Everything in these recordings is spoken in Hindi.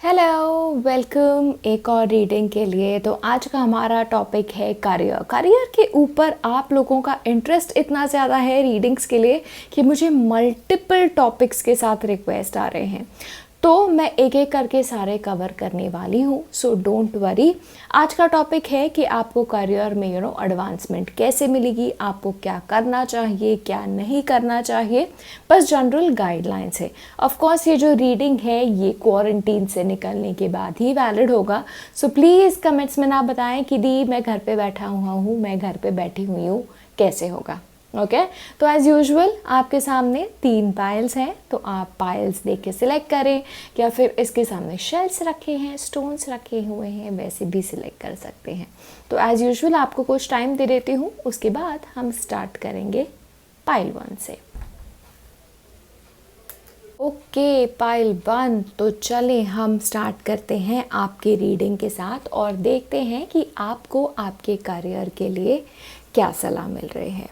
हेलो, वेलकम एक और रीडिंग के लिए। तो आज का हमारा टॉपिक है करियर। करियर के ऊपर आप लोगों का इंटरेस्ट इतना ज़्यादा है रीडिंग्स के लिए कि मुझे मल्टीपल टॉपिक्स के साथ रिक्वेस्ट आ रहे हैं, तो मैं एक एक करके सारे कवर करने वाली हूँ। So don't worry. आज का टॉपिक है कि आपको करियर में एडवांसमेंट कैसे मिलेगी, आपको क्या करना चाहिए, क्या नहीं करना चाहिए, बस जनरल गाइडलाइंस है। ऑफ कोर्स ये जो रीडिंग है ये क्वारंटीन से निकलने के बाद ही वैलिड होगा। सो प्लीज़ कमेंट्स में ना बताएं कि दी मैं घर पे बैठा हुआ हूँ, मैं घर पे बैठी हुई हूँ, कैसे होगा। ओके तो एज़ यूजुअल आपके सामने 3 पाइल्स हैं, तो आप पाइल्स देख के सिलेक्ट करें, या फिर इसके सामने शेल्स रखे हैं, स्टोन्स रखे हुए हैं, वैसे भी सिलेक्ट कर सकते हैं। तो एज़ यूजुअल आपको कुछ टाइम दे देती हूँ, उसके बाद हम स्टार्ट करेंगे पाइल 1 से। ओके पाइल 1, तो चलें हम स्टार्ट करते हैं आपके रीडिंग के साथ और देखते हैं कि आपको आपके करियर के लिए क्या सलाह मिल रही है।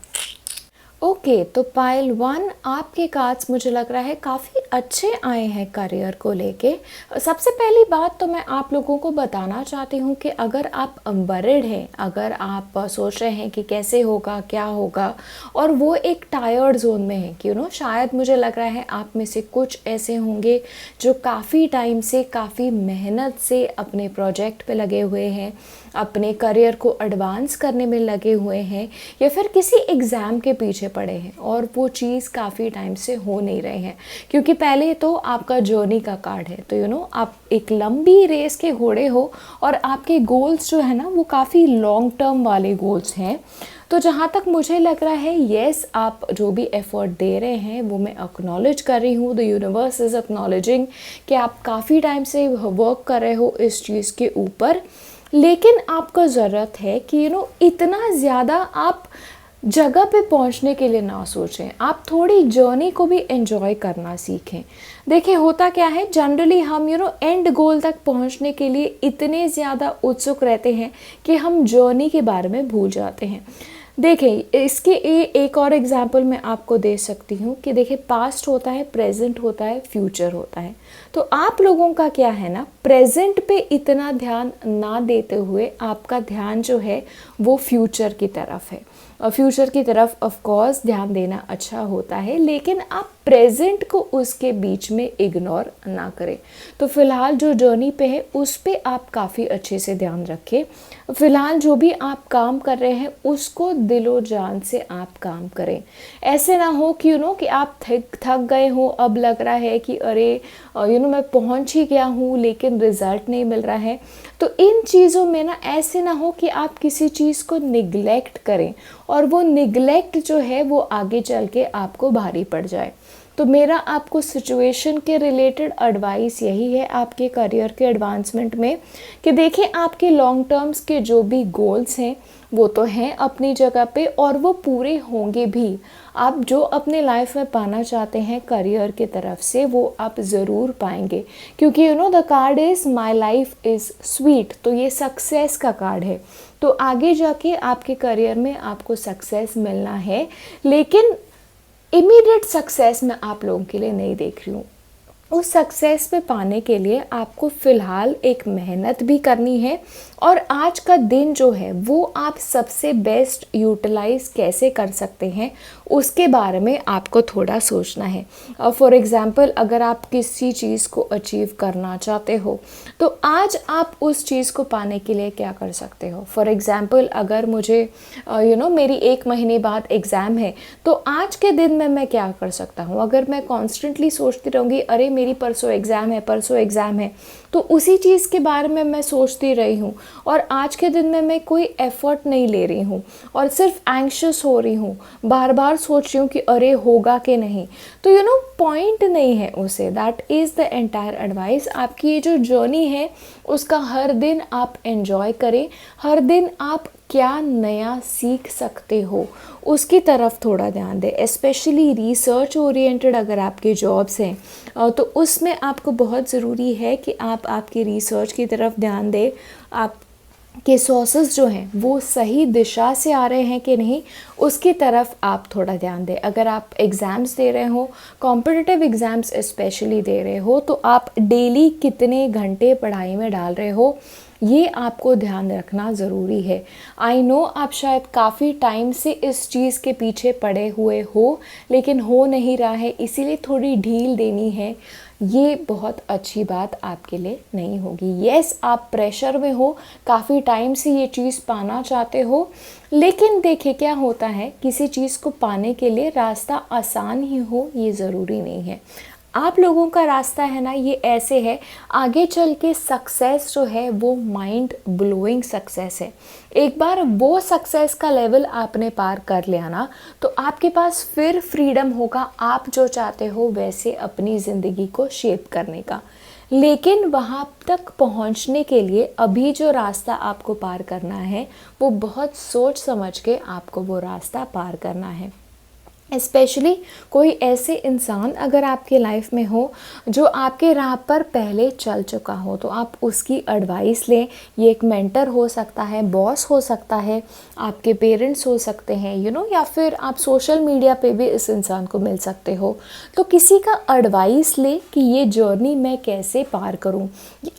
ओके तो पाइल 1 आपके कार्ड्स मुझे लग रहा है काफ़ी अच्छे आए हैं करियर को लेके। सबसे पहली बात तो मैं आप लोगों को बताना चाहती हूँ कि अगर आप वरिड हैं, अगर आप सोच रहे हैं कि कैसे होगा, क्या होगा, और वो एक टायर्ड जोन में है कि शायद मुझे लग रहा है आप में से कुछ ऐसे होंगे जो काफ़ी टाइम से, काफ़ी मेहनत से अपने प्रोजेक्ट पे लगे हुए हैं, अपने करियर को एडवांस करने में लगे हुए हैं, या फिर किसी एग्ज़ाम के पीछे पड़े हैं और वो चीज़ काफ़ी टाइम से हो नहीं रहे हैं। क्योंकि पहले तो आपका जर्नी का कार्ड है, तो आप एक लंबी रेस के घोड़े हो और आपके गोल्स जो है ना वो काफ़ी लॉन्ग टर्म वाले गोल्स हैं। तो जहाँ तक मुझे लग रहा है येस, आप जो भी एफर्ट दे रहे हैं वो मैं एक्नॉलेज कर रही हूँ, द यूनिवर्स इज़ एक्नॉलेजिंग कि आप काफ़ी टाइम से वर्क कर रहे हो इस चीज़ के ऊपर। लेकिन आपको ज़रूरत है कि इतना ज़्यादा आप जगह पे पहुंचने के लिए ना सोचें, आप थोड़ी जर्नी को भी एंजॉय करना सीखें। देखिए होता क्या है, जनरली हम एंड गोल तक पहुंचने के लिए इतने ज़्यादा उत्सुक रहते हैं कि हम जर्नी के बारे में भूल जाते हैं। देखिए इसके एक और एग्जांपल मैं आपको दे सकती हूँ कि देखिए पास्ट होता है, प्रेजेंट होता है, फ्यूचर होता है। तो आप लोगों का क्या है ना, प्रेजेंट पे इतना ध्यान ना देते हुए आपका ध्यान जो है वो फ्यूचर की तरफ है। और फ्यूचर की तरफ ऑफ कोर्स ध्यान देना अच्छा होता है, लेकिन आप प्रेजेंट को उसके बीच में इग्नोर ना करें। तो फ़िलहाल जो जर्नी पे है उस पे आप काफ़ी अच्छे से ध्यान रखें। फ़िलहाल जो भी आप काम कर रहे हैं उसको दिलो जान से आप काम करें। ऐसे ना हो कि कि आप थक गए हो, अब लग रहा है कि अरे मैं पहुंच ही गया हूँ लेकिन रिज़ल्ट नहीं मिल रहा है। तो इन चीज़ों में ना ऐसे ना हो कि आप किसी चीज़ को निगलेक्ट करें और वो निगलेक्ट जो है वो आगे चल के आपको भारी पड़ जाए। तो मेरा आपको सिचुएशन के रिलेटेड एडवाइस यही है आपके करियर के एडवांसमेंट में कि देखिए आपके लॉन्ग टर्म्स के जो भी गोल्स हैं वो तो हैं अपनी जगह पे और वो पूरे होंगे भी। आप जो अपने लाइफ में पाना चाहते हैं करियर की तरफ से वो आप ज़रूर पाएंगे, क्योंकि the card is my life is sweet, तो ये सक्सेस का कार्ड है। तो आगे जाके आपके करियर में आपको सक्सेस मिलना है, लेकिन इमीडिएट सक्सेस मैं आप लोगों के लिए नहीं देख रही हूँ। उस सक्सेस पे पाने के लिए आपको फ़िलहाल एक मेहनत भी करनी है, और आज का दिन जो है वो आप सबसे बेस्ट यूटिलाइज़ कैसे कर सकते हैं उसके बारे में आपको थोड़ा सोचना है। फॉर एग्ज़ाम्पल अगर आप किसी चीज़ को अचीव करना चाहते हो तो आज आप उस चीज़ को पाने के लिए क्या कर सकते हो। फॉर एग्ज़ाम्पल अगर मुझे मेरी 1 महीने बाद एग्ज़ाम है, तो आज के दिन में मैं क्या कर सकता हूँ। अगर मैं कॉन्स्टेंटली सोचती रहूँगी अरे मेरी परसों एग्ज़ाम है, परसों एग्ज़ाम है, तो उसी चीज़ के बारे में मैं सोचती रही हूँ और आज के दिन में मैं कोई एफ़र्ट नहीं ले रही हूँ और सिर्फ एंग्शियस हो रही हूँ, बार बार सोच रही हूँ कि अरे होगा कि नहीं, तो पॉइंट नहीं है उसे। That is the entire advice. आपकी ये जो जर्नी है उसका हर दिन आप एंजॉय करें, हर दिन आप क्या नया सीख सकते हो उसकी तरफ थोड़ा ध्यान दें। स्पेशली रिसर्च ओरिएंटेड अगर आपके जॉब्स हैं तो उसमें आपको बहुत ज़रूरी है कि आप आपकी रिसर्च की तरफ ध्यान दें। आप कि सोर्सेस जो हैं वो सही दिशा से आ रहे हैं कि नहीं, उसकी तरफ आप थोड़ा ध्यान दें। अगर आप एग्ज़ाम्स दे रहे हो, कॉम्पिटिटिव एग्ज़ाम्स स्पेशली दे रहे हो, तो आप डेली कितने घंटे पढ़ाई में डाल रहे हो, ये आपको ध्यान रखना ज़रूरी है। आई नो आप शायद काफ़ी टाइम से इस चीज़ के पीछे पड़े हुए हो, लेकिन हो नहीं रहा है, इसीलिए थोड़ी ढील देनी है। ये बहुत अच्छी बात आपके लिए नहीं होगी। यस, आप प्रेशर में हो, काफ़ी टाइम से ये चीज़ पाना चाहते हो, लेकिन देखिए क्या होता है, किसी चीज़ को पाने के लिए रास्ता आसान ही हो ये ज़रूरी नहीं है। आप लोगों का रास्ता है ना, ये ऐसे है, आगे चल के सक्सेस जो है वो माइंड ब्लोइंग सक्सेस है। एक बार वो सक्सेस का लेवल आपने पार कर लिया ना, तो आपके पास फिर फ्रीडम होगा आप जो चाहते हो वैसे अपनी ज़िंदगी को शेप करने का। लेकिन वहाँ तक पहुँचने के लिए अभी जो रास्ता आपको पार करना है, वो बहुत सोच समझ के आपको वो रास्ता पार करना है। स्पेशली कोई ऐसे इंसान अगर आपके लाइफ में हो जो आपके राह पर पहले चल चुका हो, तो आप उसकी एडवाइस लें। ये एक मेंटर हो सकता है, बॉस हो सकता है, आपके पेरेंट्स हो सकते हैं, या फिर आप सोशल मीडिया पे भी इस इंसान को मिल सकते हो। तो किसी का एडवाइस ले कि ये जर्नी मैं कैसे पार करूं।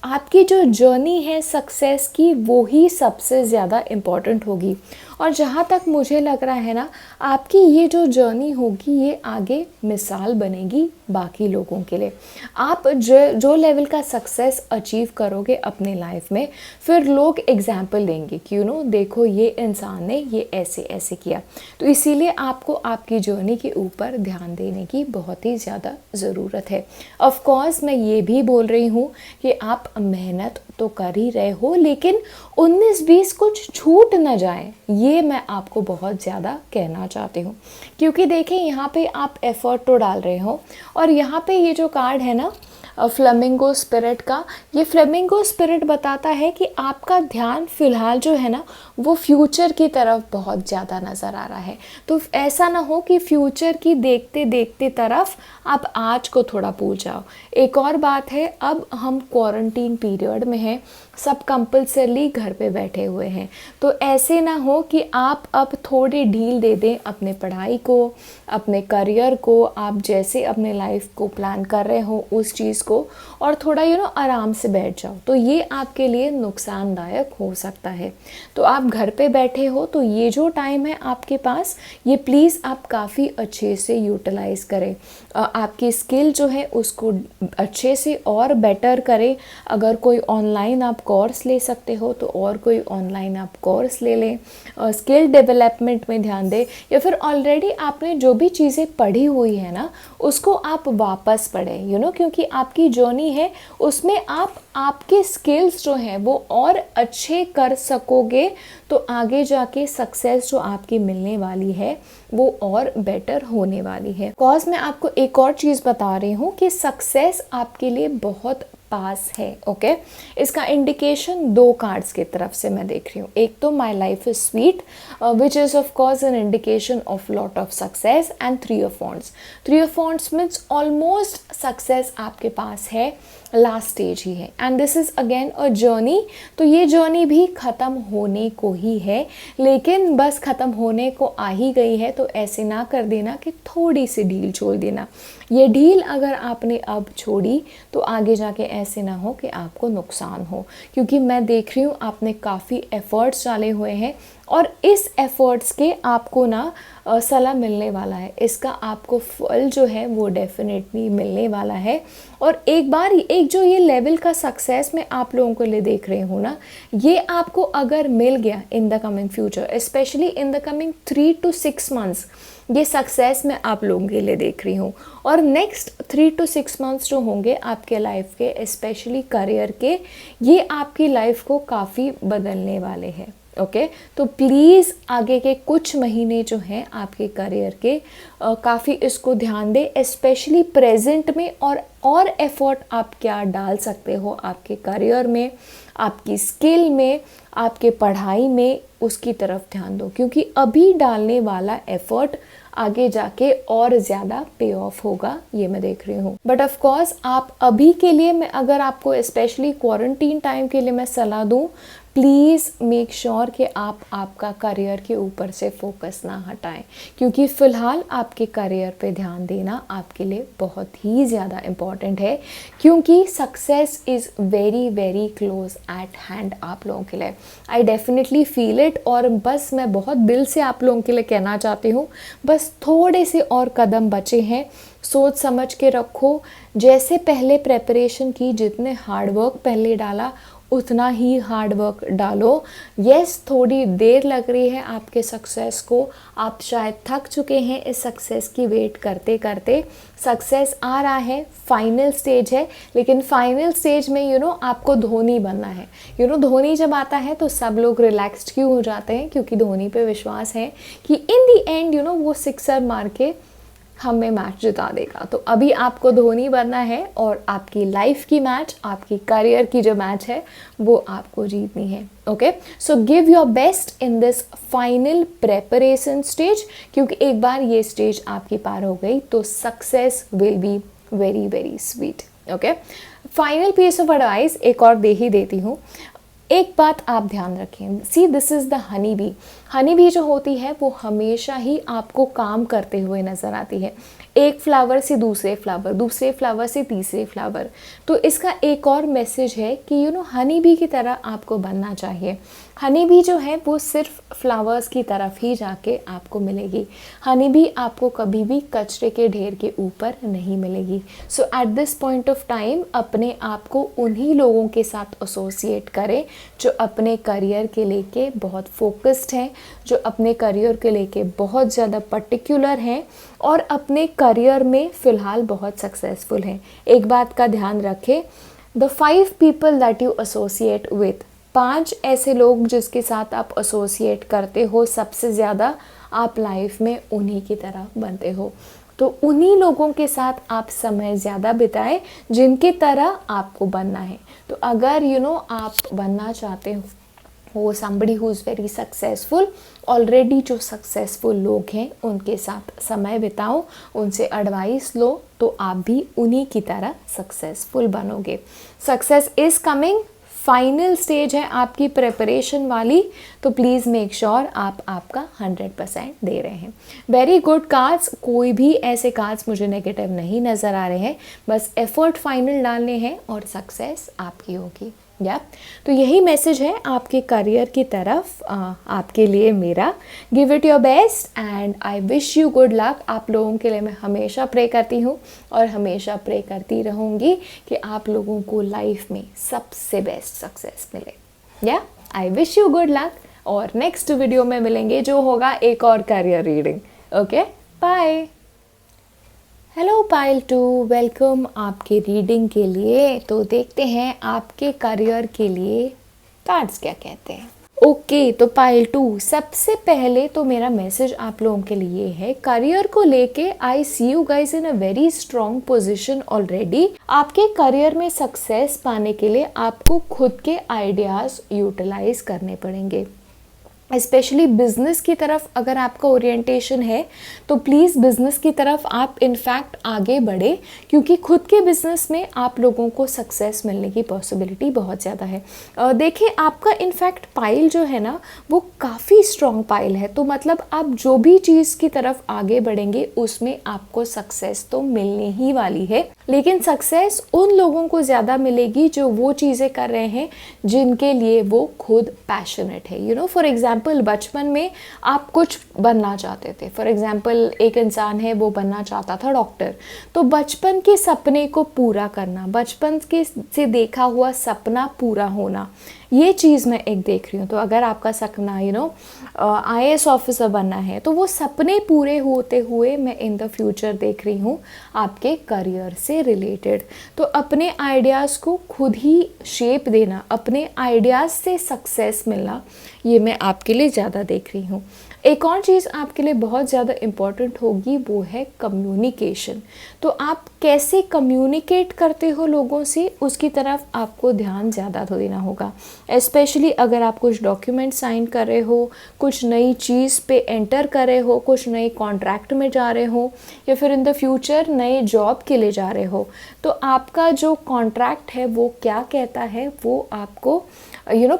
आपकी जो जर्नी है सक्सेस की, वो ही सबसे ज़्यादा इम्पॉर्टेंट होगी। और जहाँ तक मुझे लग रहा है ना, आपकी ये जो जर्नी होगी ये आगे मिसाल बनेगी बाकी लोगों के लिए। आप जो लेवल का सक्सेस अचीव करोगे अपने लाइफ में, फिर लोग एग्जाम्पल देंगे कि देखो ये इंसान ने ये ऐसे ऐसे किया। तो इसीलिए आपको आपकी जर्नी के ऊपर ध्यान देने की बहुत ही ज़्यादा ज़रूरत है। ऑफ कोर्स मैं ये भी बोल रही हूँ कि आप मेहनत तो कर ही रहे हो, लेकिन 19-20 कुछ छूट न जाए, ये मैं आपको बहुत ज़्यादा कहना चाहती हूँ। क्योंकि देखें, यहाँ पे आप एफ़र्ट तो डाल रहे हो, और यहाँ पे ये जो कार्ड है ना फ्लेमिंगो स्पिरिट का, ये फ्लेमिंगो स्पिरिट बताता है कि आपका ध्यान फ़िलहाल जो है ना वो फ्यूचर की तरफ बहुत ज़्यादा नज़र आ रहा है। तो ऐसा ना हो कि फ्यूचर की देखते देखते तरफ आप आज को थोड़ा भूल जाओ। एक और बात है, अब हम क्वारंटीन पीरियड में हैं, सब कंपल्सरली घर पे बैठे हुए हैं, तो ऐसे ना हो कि आप अब थोड़ी ढील दे दें अपने पढ़ाई को, अपने करियर को, आप जैसे अपने लाइफ को प्लान कर रहे हो उस चीज़ को, और थोड़ा आराम से बैठ जाओ, तो ये आपके लिए नुकसानदायक हो सकता है। तो आप घर पे बैठे हो, तो ये जो टाइम है आपके पास, ये प्लीज़ आप काफ़ी अच्छे से यूटिलाइज़ करें। आपकी स्किल जो है उसको अच्छे से और बेटर करें। अगर कोई ऑनलाइन आप कोर्स ले सकते हो तो और कोई ऑनलाइन आप कोर्स ले लें, स्किल डेवलपमेंट में ध्यान दें, या फिर ऑलरेडी आपने जो भी चीज़ें पढ़ी हुई है ना उसको आप वापस पढ़ें, क्योंकि आपकी जर्नी है, उसमें आप आपके स्किल्स जो हैं वो और अच्छे कर सकोगे, तो आगे जाके सक्सेस जो आपकी मिलने वाली है वो और बेटर होने वाली है। कॉज मैं आपको एक और चीज़ बता रही हूँ कि सक्सेस आपके लिए बहुत पास है। ओके, इसका इंडिकेशन 2 कार्ड्स की तरफ से मैं देख रही हूँ। एक तो my life is sweet, which is of course an indication of lot of success, and 3 of wands. 3 of wands means almost success आपके पास है, लास्ट स्टेज ही है, and this is again a journey. तो ये जर्नी भी ख़त्म होने को ही है, लेकिन बस ख़त्म होने को आ ही गई है, तो ऐसे ना कर देना कि थोड़ी सी ढील छोड़ देना। ये ढील अगर आपने अब छोड़ी तो आगे जाके ऐसे ना हो कि आपको नुकसान हो, क्योंकि मैं देख रही हूँ आपने काफ़ी एफ़र्ट्स डाले हुए हैं, और इस एफ़र्ट्स के आपको ना सलाह मिलने वाला है, इसका आपको फल जो है वो डेफिनेटली मिलने वाला है। और एक बार एक जो ये लेवल का सक्सेस मैं आप लोगों को लिए देख रही हूँ ना, ये आपको अगर मिल गया in the coming future, specially in the coming 3 to 6 months, ये सक्सेस मैं आप लोगों के लिए देख रही हूँ। और नेक्स्ट 3 to 6 months जो होंगे आपके लाइफ के, स्पेशली करियर के, ये आपकी लाइफ को काफ़ी बदलने वाले हैं। ओके, तो प्लीज़ आगे के कुछ महीने जो हैं आपके करियर के, काफ़ी इसको ध्यान दें, स्पेशली प्रेजेंट में, और एफर्ट आप क्या डाल सकते हो आपके करियर में, आपकी स्किल में, आपके पढ़ाई में, उसकी तरफ ध्यान दो, क्योंकि अभी डालने वाला एफर्ट आगे जाके और ज़्यादा पे ऑफ होगा, ये मैं देख रही हूँ। बट ऑफ कोर्स आप अभी के लिए, मैं अगर आपको स्पेशली क्वारंटीन टाइम के लिए मैं सलाह दूँ, प्लीज़ मेक श्योर कि आप आपका करियर के ऊपर से फोकस ना हटाएं, क्योंकि फ़िलहाल आपके करियर पे ध्यान देना आपके लिए बहुत ही ज़्यादा इम्पॉर्टेंट है, क्योंकि success is very very close eight hand आप लोगों के लिए। I definitely feel it. और बस मैं बहुत दिल से आप लोगों के लिए कहना चाहती हूँ, बस थोड़े से और कदम बचे हैं, सोच समझ के रखो। जैसे पहले प्रेपरेशन की, जितने हार्ड वर्क पहले डाला उतना ही हार्ड वर्क डालो। यस, थोड़ी देर लग रही है आपके सक्सेस को, आप शायद थक चुके हैं इस सक्सेस की वेट करते करते। सक्सेस आ रहा है, फाइनल स्टेज है, लेकिन फाइनल स्टेज में आपको धोनी बनना है। धोनी जब आता है तो सब लोग रिलैक्स्ड क्यों हो जाते हैं, क्योंकि धोनी पे विश्वास है कि इन दी एंड वो सिक्सर मार के हमें मैच जिता देगा। तो अभी आपको धोनी बनना है और आपकी लाइफ की मैच, आपकी करियर की जो मैच है वो आपको जीतनी है। Okay, so give your best in this final preparation stage, क्योंकि एक बार ये स्टेज आपकी पार हो गई तो success will be very very sweet. Okay, final piece of advice एक और दे ही देती हूँ। एक बात आप ध्यान रखें, see this is the honey bee. Honey bee जो होती है वो हमेशा ही आपको काम करते हुए नज़र आती है, एक फ्लावर से दूसरे फ्लावर, दूसरे फ्लावर से तीसरे फ्लावर। तो इसका एक और मैसेज है कि हनी बी की तरह आपको बनना चाहिए। हनी बी जो है वो सिर्फ फ्लावर्स की तरफ ही जाके आपको मिलेगी। हनी बी आपको कभी भी कचरे के ढेर के ऊपर नहीं मिलेगी। So at this point of time अपने आप को उन्हीं लोगों के साथ एसोसिएट करें जो अपने करियर के लेके बहुत फोकस्ड हैं, जो अपने करियर के लेके बहुत ज़्यादा पर्टिकुलर हैं और अपने करियर में फ़िलहाल बहुत सक्सेसफुल हैं। एक बात का ध्यान रखें, the 5 people that you associate with, 5 ऐसे लोग जिसके साथ आप एसोसिएट करते हो सबसे ज़्यादा, आप लाइफ में उन्हीं की तरह बनते हो। तो उन्हीं लोगों के साथ आप समय ज़्यादा बिताएं जिनकी तरह आपको बनना है। तो अगर आप बनना चाहते हो somebody who is very successful, already जो सक्सेसफुल लोग हैं उनके साथ समय बिताओ, उनसे एडवाइस लो, तो आप भी उन्हीं की तरह सक्सेसफुल बनोगे। Success is coming, final stage है आपकी प्रिपरेशन वाली, तो प्लीज़ मेक श्योर आप आपका 100% दे रहे हैं। वेरी गुड कार्ड्स, कोई भी ऐसे कार्ड्स मुझे नेगेटिव नहीं नज़र आ रहे हैं, बस एफर्ट फाइनल डालने हैं और सक्सेस आपकी होगी। तो यही मैसेज है आपके करियर की तरफ आपके लिए मेरा। Give it your best and I wish you good luck. आप लोगों के लिए मैं हमेशा प्रे करती हूँ और हमेशा प्रे करती रहूँगी कि आप लोगों को लाइफ में सबसे बेस्ट सक्सेस मिले। I wish you good luck और नेक्स्ट वीडियो में मिलेंगे जो होगा एक और career reading. Okay, bye. Hello पाइल 2, वेलकम आपके रीडिंग के लिए। तो देखते हैं आपके करियर के लिए कार्ड्स क्या कहते हैं। ओके, तो पाइल 2, सबसे पहले तो मेरा मैसेज आप लोगों के लिए है, करियर को लेके I see you guys in a very strong position already. आपके करियर में सक्सेस पाने के लिए आपको खुद के आइडियाज़ यूटिलाइज करने पड़ेंगे। स्पेशली बिज़नेस की तरफ अगर आपका ओरिएंटेशन है तो प्लीज़ बिज़नेस की तरफ आप इनफैक्ट आगे बढ़े, क्योंकि खुद के बिज़नेस में आप लोगों को सक्सेस मिलने की पॉसिबिलिटी बहुत ज़्यादा है। देखिए, आपका इनफैक्ट पाइल जो है ना वो काफ़ी स्ट्रॉन्ग पाइल है, तो मतलब आप जो भी चीज़ की तरफ आगे बढ़ेंगे उसमें आपको सक्सेस तो मिलने ही वाली है। लेकिन सक्सेस उन लोगों को ज़्यादा मिलेगी जो वो चीज़ें कर रहे हैं जिनके लिए वो खुद पैशनेट है। फॉर एग्जाम्पल, बचपन में आप कुछ बनना चाहते थे। फॉर एग्जाम्पल, एक इंसान है वो बनना चाहता था डॉक्टर, तो बचपन के सपने को पूरा करना, बचपन के से देखा हुआ सपना पूरा होना, ये चीज़ मैं एक देख रही हूँ। तो अगर आपका सपना IAS ऑफिसर बनना है तो वो सपने पूरे होते हुए मैं इन द फ्यूचर देख रही हूँ आपके करियर से रिलेटेड। तो अपने आइडियाज़ को खुद ही शेप देना, अपने आइडियाज़ से सक्सेस मिलना, ये मैं आपके आपके लिए ज़्यादा देख रही हूँ। एक और चीज़ आपके लिए बहुत ज़्यादा इम्पॉर्टेंट होगी, वो है कम्युनिकेशन। तो आप कैसे कम्युनिकेट करते हो लोगों से, उसकी तरफ आपको ध्यान ज़्यादा तो देना होगा। स्पेशली अगर आप कुछ डॉक्यूमेंट साइन कर रहे हो, कुछ नई चीज़ पे एंटर कर रहे हो, कुछ नए कॉन्ट्रैक्ट में जा रहे हो, या फिर इन द फ्यूचर नए जॉब के लिए जा रहे हो, तो आपका जो कॉन्ट्रैक्ट है वो क्या कहता है, वो आपको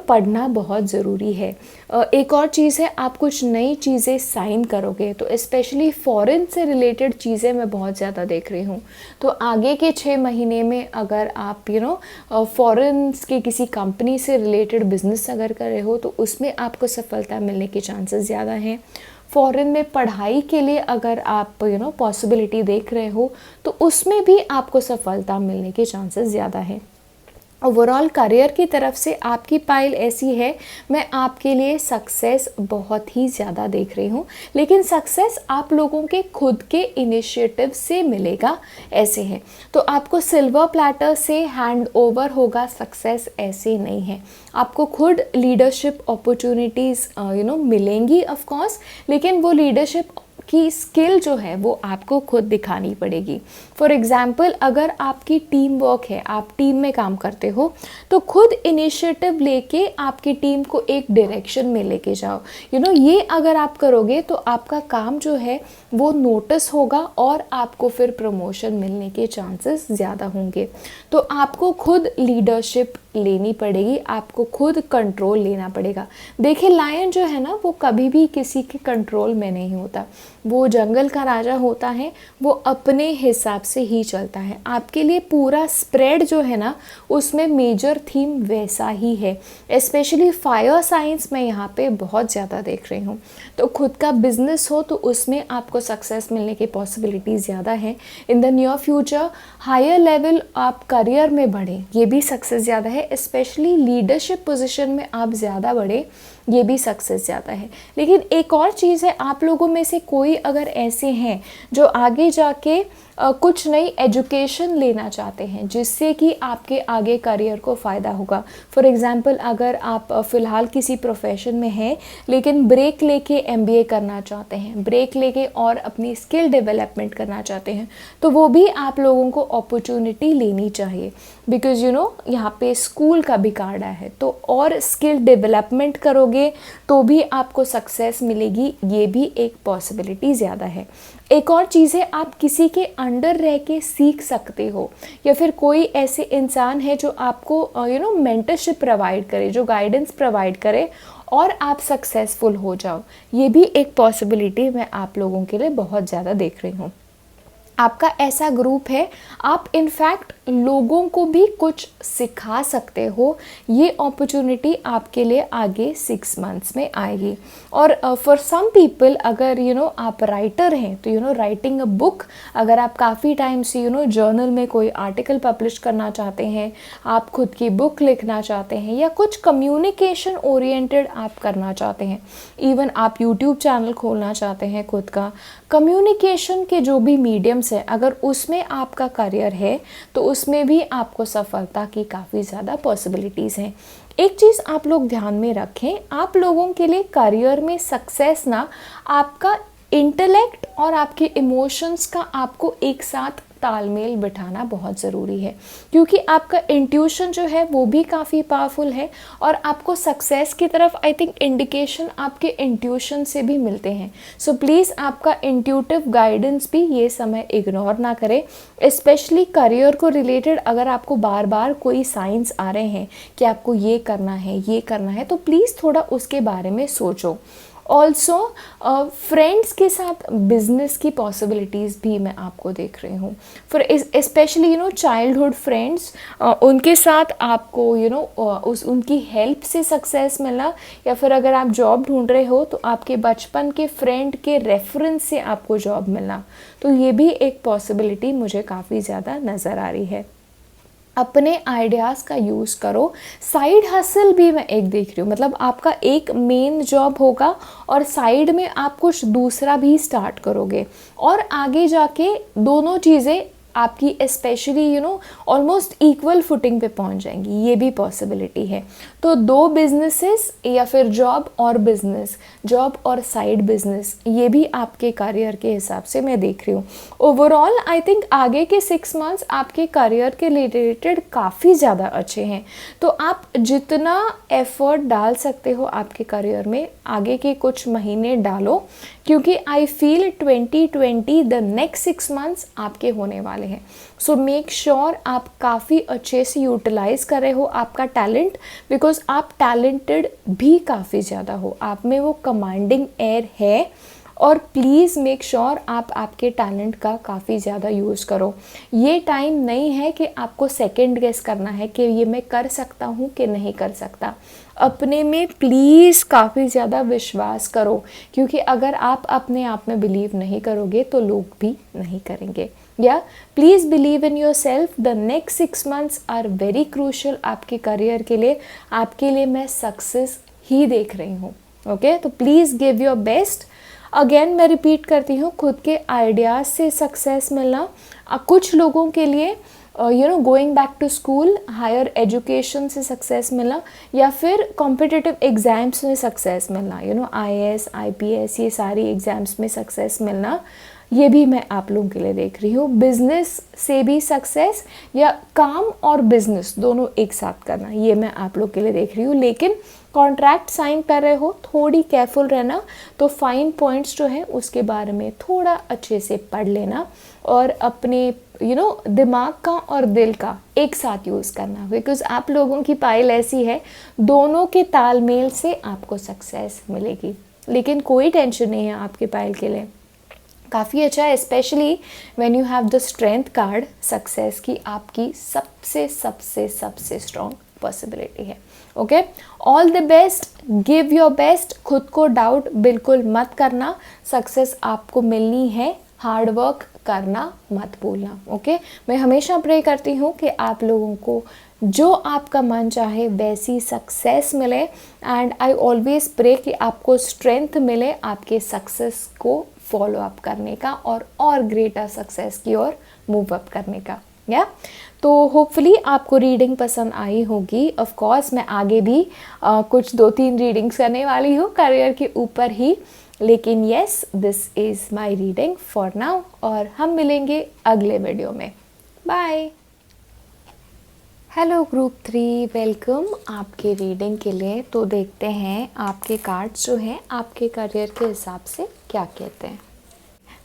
पढ़ना बहुत ज़रूरी है। एक और चीज़ है, आप कुछ नई चीज़ें साइन करोगे तो स्पेशली फॉरेन से रिलेटेड चीज़ें मैं बहुत ज़्यादा देख रही हूँ। तो आगे के 6 महीने में अगर आप फॉरेन के किसी कंपनी से रिलेटेड बिजनेस अगर कर रहे हो तो उसमें आपको सफलता मिलने के चांसेस ज़्यादा हैं। फॉरेन में पढ़ाई के लिए अगर आप पॉसिबिलिटी देख रहे हो तो उसमें भी आपको सफलता मिलने के चांसेस ज़्यादा हैं। ओवरऑल करियर की तरफ से आपकी पाइल ऐसी है, मैं आपके लिए सक्सेस बहुत ही ज़्यादा देख रही हूँ, लेकिन सक्सेस आप लोगों के खुद के इनिशिएटिव से मिलेगा, ऐसे है। तो आपको सिल्वर प्लैटर से हैंड ओवर होगा सक्सेस, ऐसे नहीं है। आपको खुद लीडरशिप अपॉर्चुनिटीज़ मिलेंगी ऑफ कोर्स, लेकिन वो लीडरशिप की स्किल जो है वो आपको खुद दिखानी पड़ेगी। फॉर एग्ज़ाम्पल, अगर आपकी टीम वर्क है, आप टीम में काम करते हो, तो खुद इनिशिएटिव लेके आपकी टीम को एक डायरेक्शन में लेके जाओ। ये अगर आप करोगे तो आपका काम जो है वो नोटिस होगा और आपको फिर प्रमोशन मिलने के चांसेस ज़्यादा होंगे। तो आपको खुद लीडरशिप लेनी पड़ेगी, आपको खुद कंट्रोल लेना पड़ेगा। देखिए, लायन जो है ना वो कभी भी किसी के कंट्रोल में नहीं होता, वो जंगल का राजा होता है, वो अपने हिसाब से ही चलता है। आपके लिए पूरा स्प्रेड जो है ना उसमें मेजर थीम वैसा ही है। स्पेशली फायर साइंस में यहाँ पे बहुत ज़्यादा देख रही हूँ। तो खुद का बिजनेस हो तो उसमें आपको सक्सेस मिलने की पॉसिबिलिटी ज़्यादा है। In the near future higher level आप करियर में बढ़ें, ये भी सक्सेस ज़्यादा है। स्पेशली लीडरशिप पोजीशन में आप ज़्यादा बढ़े, ये भी सक्सेस ज़्यादा है। लेकिन एक और चीज़ है, आप लोगों में से कोई अगर ऐसे हैं जो आगे जाके कुछ नई एजुकेशन लेना चाहते हैं जिससे कि आपके आगे करियर को फ़ायदा होगा। फॉर एग्ज़ाम्पल, अगर आप फ़िलहाल किसी प्रोफेशन में हैं लेकिन ब्रेक लेके एमबीए करना चाहते हैं, ब्रेक लेके और अपनी स्किल डेवलपमेंट करना चाहते हैं, तो वो भी आप लोगों को अपॉर्चुनिटी लेनी चाहिए। बिकॉज़ यहाँ पे स्कूल का भी कार्ड है, तो और स्किल डेवलपमेंट करोगे तो भी आपको सक्सेस मिलेगी, ये भी एक पॉसिबिलिटी ज़्यादा है। एक और चीज़ है, आप किसी के अंडर रह के सीख सकते हो, या फिर कोई ऐसे इंसान है जो आपको मेंटरशिप प्रोवाइड करे, जो गाइडेंस प्रोवाइड करे और आप सक्सेसफुल हो जाओ। ये भी एक पॉसिबिलिटी मैं आप लोगों के लिए बहुत ज़्यादा देख रही हूँ। आपका ऐसा ग्रुप है, आप इनफैक्ट लोगों को भी कुछ सिखा सकते हो, ये अपॉर्चुनिटी आपके लिए आगे 6 मंथ्स में आएगी। और फॉर सम पीपल, अगर आप राइटर हैं तो राइटिंग अ बुक, अगर आप काफ़ी टाइम से जर्नल में कोई आर्टिकल पब्लिश करना चाहते हैं, आप खुद की बुक लिखना चाहते हैं, या कुछ कम्युनिकेशन ओरिएंटेड आप करना चाहते हैं, इवन आप यूट्यूब चैनल खोलना चाहते हैं खुद का, कम्युनिकेशन के जो भी मीडियम्स है, अगर उसमें आपका करियर है तो उसमें भी आपको सफलता की काफ़ी ज़्यादा पॉसिबिलिटीज़ हैं। एक चीज़ आप लोग ध्यान में रखें, आप लोगों के लिए करियर में सक्सेस ना आपका इंटेलेक्ट और आपके इमोशंस का आपको एक साथ तालमेल बिठाना बहुत ज़रूरी है, क्योंकि आपका इंट्यूशन जो है वो भी काफ़ी पावरफुल है और आपको सक्सेस की तरफ आई थिंक इंडिकेशन आपके इंट्यूशन से भी मिलते हैं। सो प्लीज़ आपका इंट्यूटिव गाइडेंस भी ये समय इग्नोर ना करें। स्पेशली करियर को रिलेटेड अगर आपको बार बार कोई साइंस आ रहे हैं कि आपको ये करना है, तो प्लीज़ थोड़ा उसके बारे में सोचो। ऑल्सो फ्रेंड्स के साथ बिजनेस की पॉसिबिलिटीज़ भी मैं आपको देख रही हूँ। फॉर स्पेशली चाइल्डहुड फ्रेंड्स, उनके साथ आपको उनकी हेल्प से सक्सेस मिलना, या फिर अगर आप जॉब ढूंढ रहे हो तो आपके बचपन के फ्रेंड के रेफरेंस से आपको जॉब मिलना, तो ये भी एक पॉसिबिलिटी मुझे काफ़ी ज़्यादा नज़र आ रही है। अपने आइडियाज़ का यूज़ करो। साइड हसल भी मैं एक देख रही हूँ, मतलब आपका एक मेन जॉब होगा और साइड में आप कुछ दूसरा भी स्टार्ट करोगे और आगे जाके दोनों चीज़ें आपकी स्पेशली ऑलमोस्ट इक्वल फुटिंग पे पहुंच जाएंगी, ये भी पॉसिबिलिटी है। तो 2 बिजनेसेस या फिर जॉब और बिजनेस, जॉब और साइड बिजनेस, ये भी आपके करियर के हिसाब से मैं देख रही हूँ। ओवरऑल आई थिंक आगे के 6 मंथ्स आपके करियर के रिलेटेड काफ़ी ज़्यादा अच्छे हैं। तो आप जितना एफर्ट डाल सकते हो आपके करियर में आगे के कुछ महीने डालो, क्योंकि I feel 2020 the next 6 months आपके होने वाले हैं। सो मेक श्योर आप काफ़ी अच्छे से यूटिलाइज कर रहे हो आपका टैलेंट, बिकॉज आप टैलेंटेड भी काफ़ी ज़्यादा हो, आप में वो कमांडिंग एयर है। और प्लीज़ मेक श्योर आप आपके टैलेंट का काफ़ी ज़्यादा यूज़ करो। ये टाइम नहीं है कि आपको सेकंड गेस करना है कि ये मैं कर सकता हूँ कि नहीं कर सकता। अपने में प्लीज़ काफ़ी ज़्यादा विश्वास करो, क्योंकि अगर आप अपने आप में बिलीव नहीं करोगे तो लोग भी नहीं करेंगे। या please believe in yourself. The next 6 months are very crucial आपके करियर के लिए। आपके लिए मैं सक्सेस ही देख रही हूँ। ओके, तो please give your best. Again मैं रिपीट करती हूँ, खुद के आइडियाज़ से सक्सेस मिलना, कुछ लोगों के लिए going back to school, higher education से सक्सेस मिलना, या फिर कॉम्पिटिटिव एग्ज़ाम्स में सक्सेस मिलना, IAS IPS ये सारी एग्ज़ाम्स में सक्सेस मिलना, ये भी मैं आप लोगों के लिए देख रही हूँ। बिजनेस से भी सक्सेस, या काम और बिजनेस दोनों एक साथ करना, ये मैं आप लोग के लिए देख रही हूँ। लेकिन कॉन्ट्रैक्ट साइन कर रहे हो, थोड़ी केयरफुल रहना। तो फाइन पॉइंट्स जो है उसके बारे में थोड़ा अच्छे से पढ़ लेना, और अपने दिमाग का और दिल का एक साथ यूज़ करना, बिकॉज आप लोगों की पाइल ऐसी है, दोनों के तालमेल से आपको सक्सेस मिलेगी। लेकिन कोई टेंशन नहीं है आपके पाइल के लिए, काफ़ी अच्छा है। Specially when you have the strength card, success की आपकी सबसे सबसे सबसे स्ट्रॉन्ग पॉसिबिलिटी है। Okay, all the best, give your best. खुद को डाउट बिल्कुल मत करना, सक्सेस आपको मिलनी है, हार्ड वर्क करना मत भूलना। ओके, मैं हमेशा प्रे करती हूँ कि आप लोगों को जो आपका मन चाहे वैसी सक्सेस मिले, एंड आई ऑलवेज प्रे कि आपको स्ट्रेंथ मिले आपके सक्सेस को फॉलो अप करने का और ग्रेटर सक्सेस की ओर मूव अप करने का। या तो होपफुली आपको रीडिंग पसंद आई होगी। ऑफ कोर्स मैं आगे भी कुछ 2-3 रीडिंग्स करने वाली हूँ करियर के ऊपर ही, लेकिन yes, this is my reading for now, और हम मिलेंगे अगले वीडियो में। बाय। हेलो ग्रुप 3, वेलकम आपके रीडिंग के लिए। तो देखते हैं आपके कार्ड्स जो हैं आपके करियर के हिसाब से क्या कहते हैं।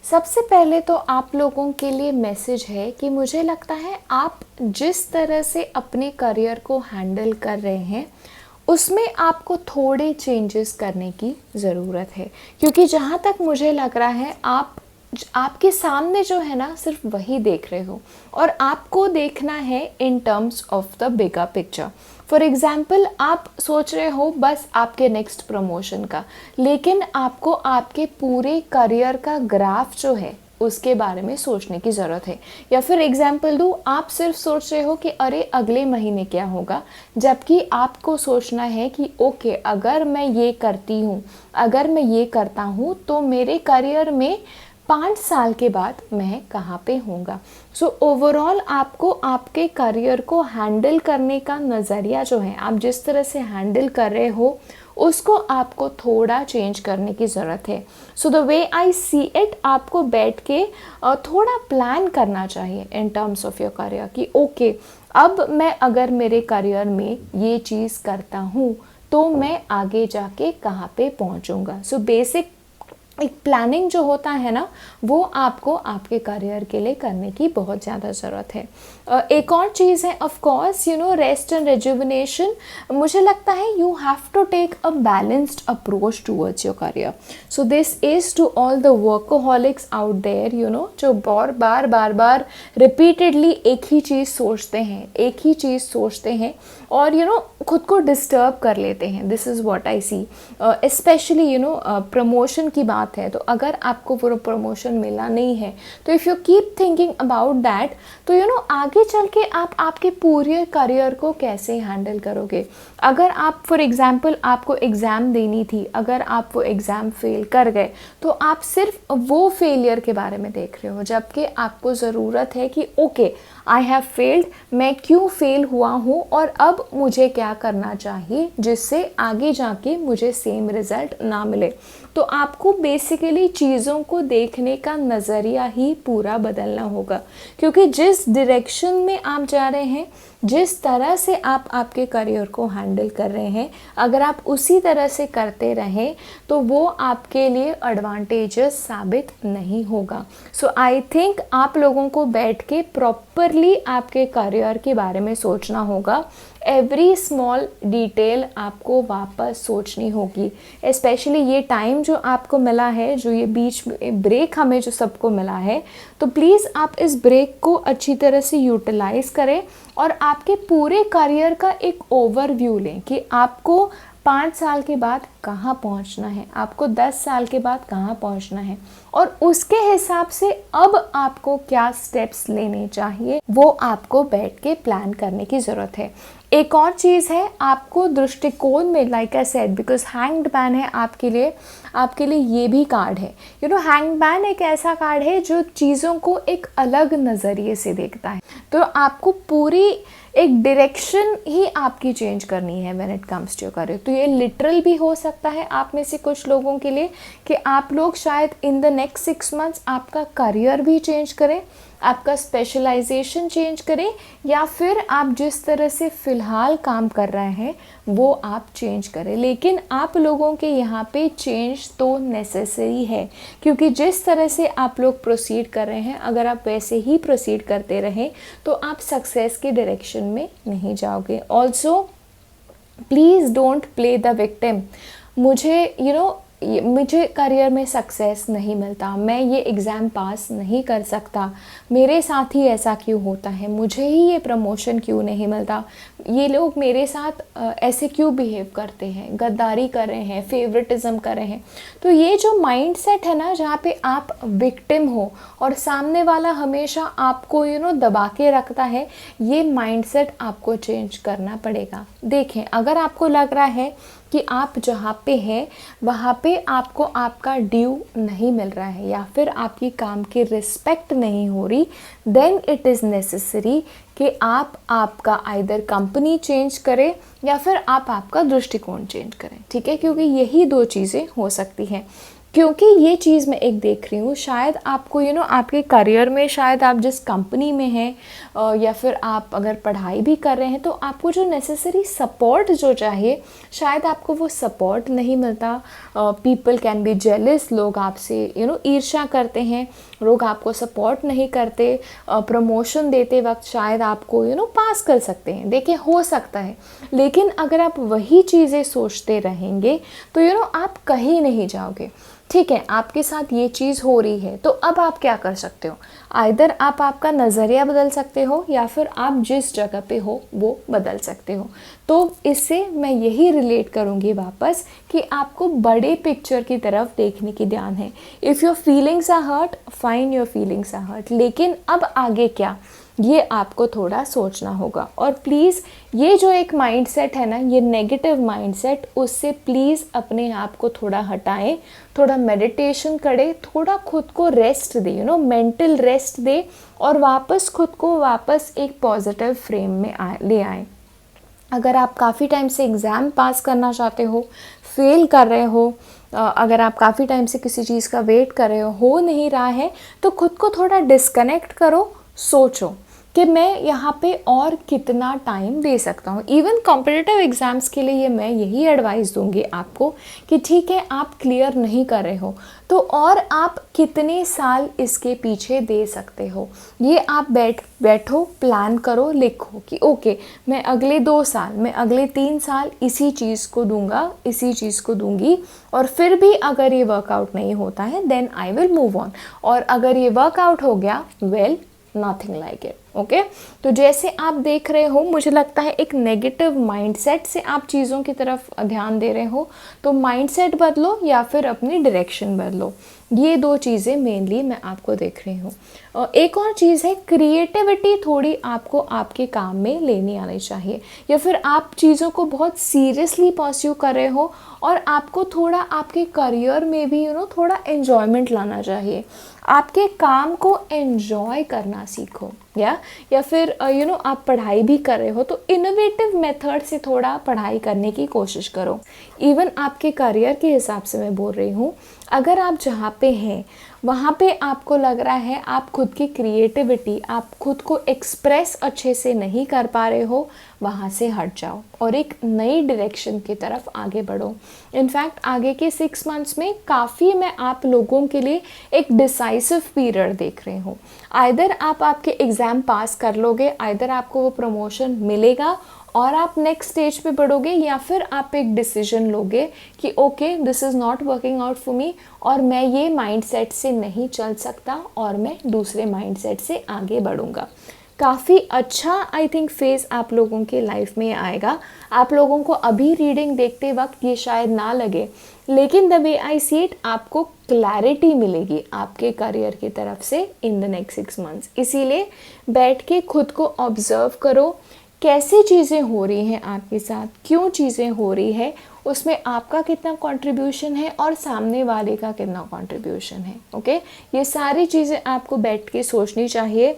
सबसे पहले तो आप लोगों के लिए मैसेज है कि मुझे लगता है आप जिस तरह से अपने करियर को हैंडल कर रहे हैं उसमें आपको थोड़े चेंजेस करने की ज़रूरत है, क्योंकि जहाँ तक मुझे लग रहा है आपके सामने जो है ना सिर्फ वही देख रहे हो, और आपको देखना है in terms of the bigger picture. For example, आप सोच रहे हो बस आपके नेक्स्ट प्रमोशन का, लेकिन आपको आपके पूरे करियर का ग्राफ जो है उसके बारे में सोचने की ज़रूरत है। या फिर एग्जाम्पल दूँ, आप सिर्फ सोच रहे हो कि अरे अगले महीने क्या होगा, जबकि आपको सोचना है कि ओके, अगर मैं ये करती हूँ, अगर मैं ये करता हूँ तो मेरे करियर में 5 साल के बाद मैं कहाँ पे होऊंगा। सो ओवरऑल आपको आपके करियर को हैंडल करने का नज़रिया जो है, आप जिस तरह से हैंडल कर रहे हो उसको आपको थोड़ा चेंज करने की ज़रूरत है। So the way I see it, आपको बैठ के थोड़ा प्लान करना चाहिए in terms of your career कि ओके, अब मैं अगर मेरे करियर में ये चीज़ करता हूँ तो मैं आगे जाके कहाँ पे पहुँचूँगा। सो बेसिक एक प्लानिंग जो होता है ना, वो आपको आपके करियर के लिए करने की बहुत ज़्यादा ज़रूरत है। एक और चीज़ है of course rest and rejuvenation. मुझे लगता है you have to take a balanced approach towards your career. So this is to all the workaholics out there, जो बार बार रिपीटेडली एक ही चीज़ सोचते हैं और खुद को डिस्टर्ब कर लेते हैं। This is what I see, specially promotion की बात है तो अगर आपको पूरा प्रमोशन मिला नहीं है तो if you keep thinking about that तो आगे चल के आप आपके पूरे करियर को कैसे हैंडल करोगे। अगर आप फॉर एग्जांपल आपको एग्ज़ाम देनी थी, अगर आप वो एग्ज़ाम फेल कर गए तो आप सिर्फ वो फेलियर के बारे में देख रहे हो, जबकि आपको ज़रूरत है कि ओके आई हैव फेल्ड, मैं क्यों फेल हुआ हूँ और अब मुझे क्या करना चाहिए जिससे आगे जाके मुझे सेम रिज़ल्ट ना मिले। तो आपको बेसिकली चीज़ों को देखने का नज़रिया ही पूरा बदलना होगा, क्योंकि जिस डायरेक्शन में आप जा रहे हैं, जिस तरह से आप आपके करियर को हैंडल कर रहे हैं, अगर आप उसी तरह से करते रहें तो वो आपके लिए एडवांटेजेस साबित नहीं होगा। सो आई थिंक आप लोगों को बैठ के प्रॉपरली आपके करियर के बारे में सोचना होगा। एवरी स्मॉल डिटेल आपको वापस सोचनी होगी, स्पेशली ये टाइम जो आपको मिला है, जो ये बीच ब्रेक हमें जो सबको मिला है, तो प्लीज़ आप इस ब्रेक को अच्छी तरह से यूटिलाइज़ करें और आपके पूरे करियर का एक ओवरव्यू लें कि आपको 5 साल के बाद कहाँ पहुँचना है, आपको 10 साल के बाद कहाँ पहुँचना है और उसके हिसाब से अब आपको क्या स्टेप्स लेने चाहिए वो आपको बैठ के प्लान करने की ज़रूरत है। एक और चीज़ है, आपको दृष्टिकोण में, like I said, because hanged man है आपके लिए ये भी कार्ड है। हैंग्ड मैन एक ऐसा कार्ड है जो चीज़ों को एक अलग नज़रिए से देखता है। तो आपको पूरी एक डायरेक्शन ही आपकी चेंज करनी है when it comes to career. तो ये लिटरल भी हो सकता है आप में से कुछ लोगों के लिए कि आप लोग शायद इन द नेक्स्ट 6 मंथ्स आपका करियर भी चेंज करें, आपका स्पेशलाइजेशन चेंज करें, या फिर आप जिस तरह से फ़िलहाल काम कर रहे हैं वो आप चेंज करें। लेकिन आप लोगों के यहाँ पे चेंज तो नेसेसरी है, क्योंकि जिस तरह से आप लोग प्रोसीड कर रहे हैं, अगर आप वैसे ही प्रोसीड करते रहें तो आप सक्सेस के डायरेक्शन में नहीं जाओगे। Also please don't play the victim. मुझे करियर में सक्सेस नहीं मिलता, मैं ये एग्ज़ाम पास नहीं कर सकता, मेरे साथ ही ऐसा क्यों होता है, मुझे ही ये प्रमोशन क्यों नहीं मिलता, ये लोग मेरे साथ ऐसे क्यों बिहेव करते हैं, गद्दारी कर रहे हैं, फेवरेटिज़म कर रहे हैं। तो ये जो माइंडसेट है ना, जहाँ पे आप विक्टिम हो और सामने वाला हमेशा आपको दबा के रखता है, ये माइंडसेट आपको चेंज करना पड़ेगा। देखें, अगर आपको लग रहा है कि आप जहाँ पे हैं वहाँ पे आपको आपका ड्यू नहीं मिल रहा है या फिर आपकी काम की रिस्पेक्ट नहीं हो रही, देन इट इज़ नेसेसरी कि आप आपका आइदर कंपनी चेंज करें या फिर आप आपका दृष्टिकोण चेंज करें। ठीक है, क्योंकि यही 2 चीज़ें हो सकती हैं। क्योंकि ये चीज़ मैं एक देख रही हूँ, शायद आपको आपके करियर में, शायद आप जिस कंपनी में हैं या फिर आप अगर पढ़ाई भी कर रहे हैं तो आपको जो नेसेसरी सपोर्ट जो चाहिए, शायद आपको वो सपोर्ट नहीं मिलता। पीपल कैन बी जेलस, लोग आपसे ईर्ष्या करते हैं, लोग आपको सपोर्ट नहीं करते। प्रमोशन देते वक्त शायद आपको पास कर सकते हैं, देखिए हो सकता है, लेकिन अगर आप वही चीज़ें सोचते रहेंगे तो आप कहीं नहीं जाओगे। ठीक है, आपके साथ ये चीज़ हो रही है तो अब आप क्या कर सकते हो, आइदर आप आपका नज़रिया बदल सकते हो या फिर आप जिस जगह पे हो वो बदल सकते हो। तो इससे मैं यही रिलेट करूँगी वापस कि आपको बड़े पिक्चर की तरफ देखने की ध्यान है। If your feelings are hurt, fine, your feelings are hurt, लेकिन अब आगे क्या, ये आपको थोड़ा सोचना होगा। और प्लीज़ ये जो एक माइंडसेट है ना, ये नेगेटिव माइंडसेट, उससे प्लीज़ अपने आप को थोड़ा हटाएं, थोड़ा मेडिटेशन करें, थोड़ा खुद को रेस्ट दे, मेंटल रेस्ट दे और वापस खुद को वापस एक पॉजिटिव फ्रेम में ले आएँ। अगर आप काफ़ी टाइम से एग्ज़ाम पास करना चाहते हो, फेल कर रहे हो, अगर आप काफ़ी टाइम से किसी चीज़ का वेट कर रहे हो नहीं रहा है, तो खुद को थोड़ा डिस्कनेक्ट करो, सोचो कि मैं यहाँ पे और कितना टाइम दे सकता हूँ। इवन कॉम्पिटिटिव एग्ज़ाम्स के लिए मैं यही एडवाइस दूंगी आपको कि ठीक है, आप क्लियर नहीं कर रहे हो तो और आप कितने साल इसके पीछे दे सकते हो, ये आप बैठो, प्लान करो, लिखो कि ओके मैं अगले 2 साल, मैं अगले 3 साल इसी चीज़ को दूंगा, इसी चीज़ को दूंगी, और फिर भी अगर ये वर्कआउट नहीं होता है then I will move on, और अगर ये वर्कआउट हो गया, well, nothing like it. Okay तो जैसे आप देख रहे हो, मुझे लगता है एक नेगेटिव माइंडसेट से आप चीज़ों की तरफ ध्यान दे रहे हो, तो माइंडसेट बदलो या फिर अपनी डायरेक्शन बदलो। ये दो चीज़ें मेनली मैं आपको देख रही हूँ। एक और चीज़ है, क्रिएटिविटी थोड़ी आपको आपके काम में लेनी आनी चाहिए, या फिर आप चीज़ों को बहुत सीरियसली परस्यू कर रहे हो और आपको थोड़ा आपके करियर में भी थोड़ा एन्जॉयमेंट लाना चाहिए। आपके काम को एन्जॉय करना सीखो, या फिर आप पढ़ाई भी कर रहे हो तो इनोवेटिव मेथड से थोड़ा पढ़ाई करने की कोशिश करो। इवन आपके करियर के हिसाब से मैं बोल रही हूँ, अगर आप जहाँ पे हैं वहाँ पे आपको लग रहा है आप खुद की क्रिएटिविटी, आप खुद को एक्सप्रेस अच्छे से नहीं कर पा रहे हो, वहाँ से हट जाओ और एक नई डायरेक्शन की तरफ आगे बढ़ो। इनफैक्ट आगे के 6 मंथ्स में काफ़ी मैं आप लोगों के लिए एक डिसाइसिव पीरियड देख रही हूँ। आइदर आप आपके एग्ज़ाम पास कर लोगे, आइदर आपको वो प्रमोशन मिलेगा और आप नेक्स्ट स्टेज पे बढ़ोगे, या फिर आप एक डिसीजन लोगे कि okay this is not working out for me और मैं ये माइंडसेट से नहीं चल सकता और मैं दूसरे माइंडसेट से आगे बढ़ूँगा। काफ़ी अच्छा आई थिंक फेज़ आप लोगों के लाइफ में आएगा। आप लोगों को अभी रीडिंग देखते वक्त ये शायद ना लगे, लेकिन the way I see it आपको क्लैरिटी मिलेगी आपके करियर की तरफ से इन द नेक्स्ट 6 मंथ्स। इसीलिए बैठ के खुद को ऑब्जर्व करो, कैसी चीज़ें हो रही हैं आपके साथ, क्यों चीज़ें हो रही है, उसमें आपका कितना कंट्रीब्यूशन है और सामने वाले का कितना कंट्रीब्यूशन है। ओके ये सारी चीज़ें आपको बैठ के सोचनी चाहिए।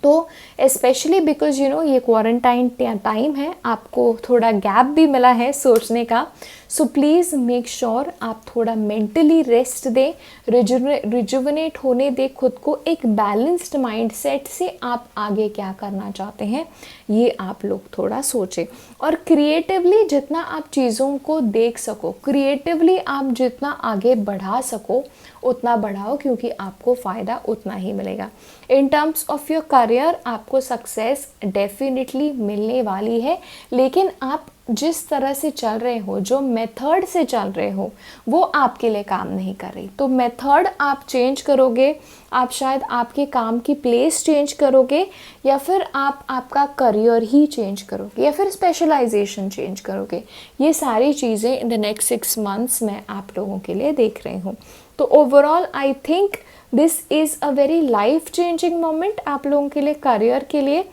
तो स्पेशली बिकॉज ये क्वारंटाइन टाइम है, आपको थोड़ा गैप भी मिला है सोचने का। सो प्लीज़ मेक श्योर आप थोड़ा मेंटली रेस्ट दें, रिजुवनेट होने दें खुद को। एक बैलेंस्ड माइंडसेट से आप आगे क्या करना चाहते हैं ये आप लोग थोड़ा सोचें, और क्रिएटिवली जितना आप चीज़ों को देख सको, क्रिएटिवली आप जितना आगे बढ़ा सको उतना बढ़ाओ, क्योंकि आपको फ़ायदा उतना ही मिलेगा। In terms of your career आपको सक्सेस डेफिनेटली मिलने वाली है, लेकिन आप जिस तरह से चल रहे हो, जो मेथड से चल रहे हो, वो आपके लिए काम नहीं कर रही। तो मेथड आप चेंज करोगे, आप शायद आपके काम की प्लेस चेंज करोगे, या फिर आप आपका करियर ही चेंज करोगे, या फिर स्पेशलाइजेशन चेंज करोगे। ये सारी चीज़ें इन द नेक्स्ट 6 मंथ्स में आप लोगों के लिए देख रही हूँ। तो overall I think this is a very life changing moment आप लोगों के लिए, करियर के लिए,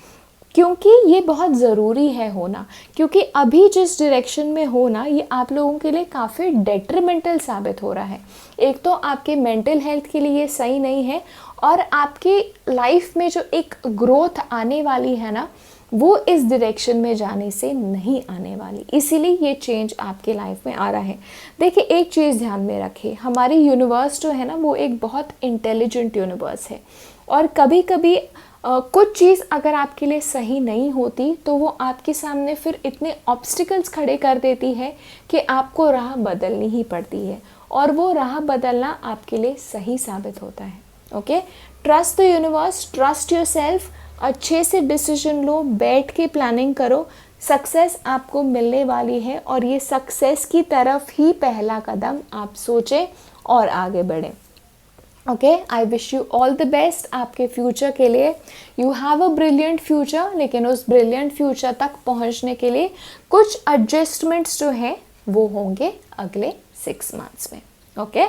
क्योंकि ये बहुत ज़रूरी है होना। क्योंकि अभी जिस डायरेक्शन में हो ना, ये आप लोगों के लिए काफ़ी डेट्रीमेंटल साबित हो रहा है। एक तो आपके मेंटल हेल्थ के लिए ये सही नहीं है, और आपकी लाइफ में जो एक ग्रोथ आने वाली है ना, वो इस डायरेक्शन में जाने से नहीं आने वाली। इसीलिए ये चेंज आपके लाइफ में आ रहा है। देखिए एक चीज़ ध्यान में रखिए, हमारी यूनिवर्स जो है ना, वो एक बहुत इंटेलिजेंट यूनिवर्स है, और कभी कभी कुछ चीज़ अगर आपके लिए सही नहीं होती तो वो आपके सामने फिर इतने ऑब्स्टिकल्स खड़े कर देती है कि आपको राह बदलनी ही पड़ती है, और वो राह बदलना आपके लिए सही साबित होता है। Okay trust the universe, trust yourself, अच्छे से डिसीजन लो, बैठ के प्लानिंग करो। सक्सेस आपको मिलने वाली है, और ये सक्सेस की तरफ ही पहला कदम आप सोचें और आगे बढ़ें। Okay I wish you all the best आपके फ्यूचर के लिए। You have a brilliant future, लेकिन उस ब्रिलियंट फ्यूचर तक पहुंचने के लिए कुछ एडजस्टमेंट्स जो हैं वो होंगे अगले 6 मंथ्स में। ओके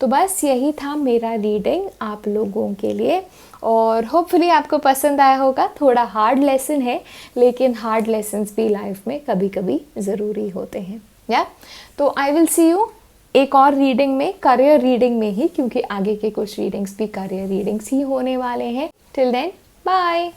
तो बस यही था मेरा रीडिंग आप लोगों के लिए, और होपफुली आपको पसंद आया होगा। थोड़ा हार्ड लेसन है, लेकिन हार्ड लेसन्स भी लाइफ में कभी कभी ज़रूरी होते हैं। या तो आई विल सी यू एक और रीडिंग में, करियर रीडिंग में ही, क्योंकि आगे के कुछ रीडिंग्स भी करियर रीडिंग्स ही होने वाले हैं। Till then bye.